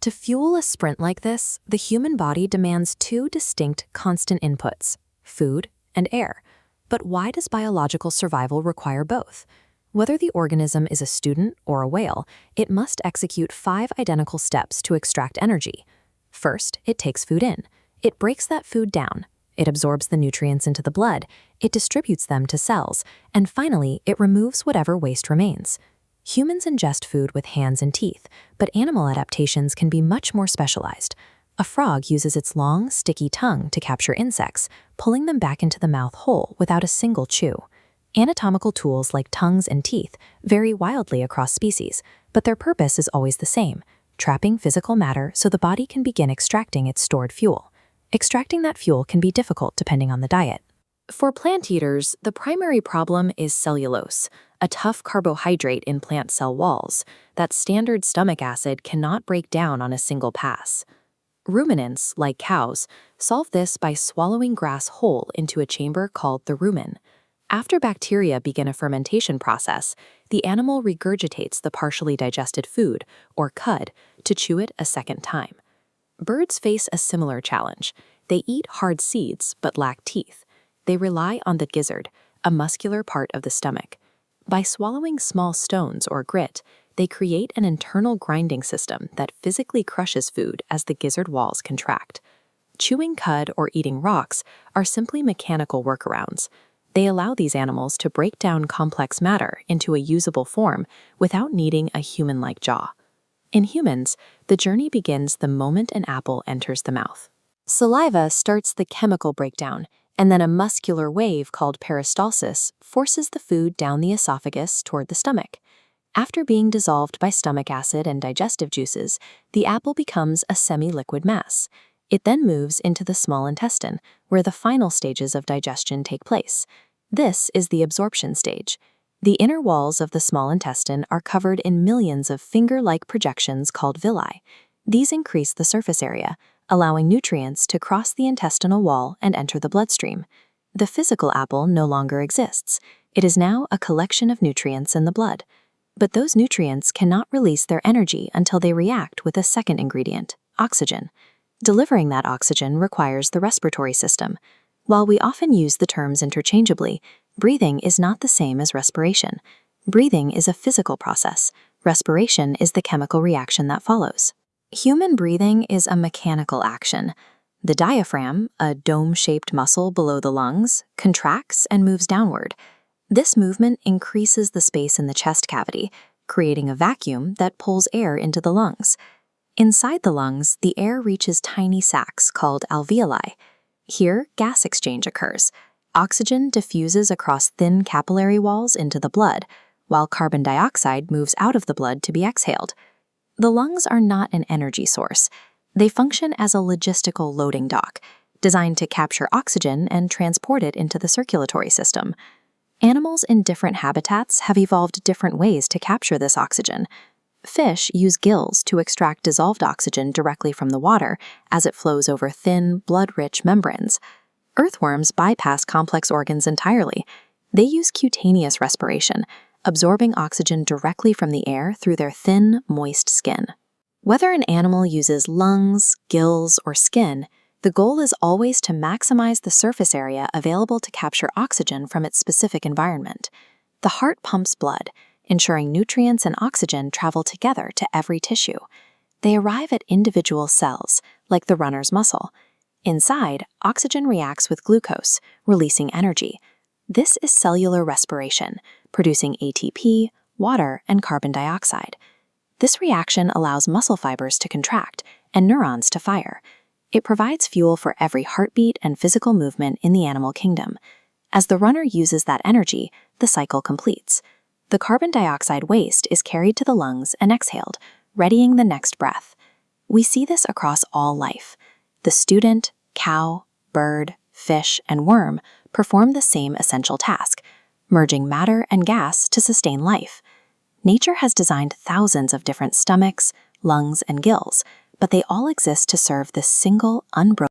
To fuel a sprint like this, the human body demands two distinct constant inputs: food and air. But why does biological survival require both? Whether the organism is a student or a whale, it must execute 5 identical steps to extract energy. First, it takes food in. It breaks that food down. It absorbs the nutrients into the blood. It distributes them to cells. And finally, it removes whatever waste remains. Humans ingest food with hands and teeth, but animal adaptations can be much more specialized. A frog uses its long, sticky tongue to capture insects, pulling them back into the mouth whole without a single chew. Anatomical tools like tongues and teeth vary wildly across species, but their purpose is always the same: trapping physical matter so the body can begin extracting its stored fuel. Extracting that fuel can be difficult depending on the diet. For plant eaters, the primary problem is cellulose, a tough carbohydrate in plant cell walls that standard stomach acid cannot break down on a single pass. Ruminants, like cows, solve this by swallowing grass whole into a chamber called the rumen. After bacteria begin a fermentation process, the animal regurgitates the partially digested food, or cud, to chew it a second time. Birds face a similar challenge. They eat hard seeds but lack teeth. They rely on the gizzard, a muscular part of the stomach. By swallowing small stones or grit, they create an internal grinding system that physically crushes food as the gizzard walls contract. Chewing cud or eating rocks are simply mechanical workarounds. They allow these animals to break down complex matter into a usable form without needing a human-like jaw. In humans, the journey begins the moment an apple enters the mouth. Saliva starts the chemical breakdown, and then a muscular wave called peristalsis forces the food down the esophagus toward the stomach. After being dissolved by stomach acid and digestive juices, the apple becomes a semi-liquid mass. It then moves into the small intestine, where the final stages of digestion take place. This is the absorption stage. The inner walls of the small intestine are covered in millions of finger-like projections called villi. These increase the surface area, allowing nutrients to cross the intestinal wall and enter the bloodstream. The physical apple no longer exists. It is now a collection of nutrients in the blood. But those nutrients cannot release their energy until they react with a second ingredient, oxygen. Delivering that oxygen requires the respiratory system. While we often use the terms interchangeably, breathing is not the same as respiration. Breathing is a physical process. Respiration is the chemical reaction that follows. Human breathing is a mechanical action. The diaphragm, a dome-shaped muscle below the lungs, contracts and moves downward. This movement increases the space in the chest cavity, creating a vacuum that pulls air into the lungs. Inside the lungs, the air reaches tiny sacs called alveoli. Here, gas exchange occurs. Oxygen diffuses across thin capillary walls into the blood, while carbon dioxide moves out of the blood to be exhaled. The lungs are not an energy source. They function as a logistical loading dock, designed to capture oxygen and transport it into the circulatory system. Animals in different habitats have evolved different ways to capture this oxygen. Fish use gills to extract dissolved oxygen directly from the water as it flows over thin, blood-rich membranes. Earthworms bypass complex organs entirely. They use cutaneous respiration, absorbing oxygen directly from the air through their thin, moist skin. Whether an animal uses lungs, gills, or skin, the goal is always to maximize the surface area available to capture oxygen from its specific environment. The heart pumps blood, ensuring nutrients and oxygen travel together to every tissue. They arrive at individual cells, like the runner's muscle. Inside, oxygen reacts with glucose, releasing energy. This is cellular respiration, producing ATP, water, and carbon dioxide. This reaction allows muscle fibers to contract and neurons to fire. It provides fuel for every heartbeat and physical movement in the animal kingdom. As the runner uses that energy, the cycle completes. The carbon dioxide waste is carried to the lungs and exhaled, readying the next breath. We see this across all life. The student, cow, bird, fish, and worm perform the same essential task, merging matter and gas to sustain life. Nature has designed thousands of different stomachs, lungs, and gills, but they all exist to serve this single, unbroken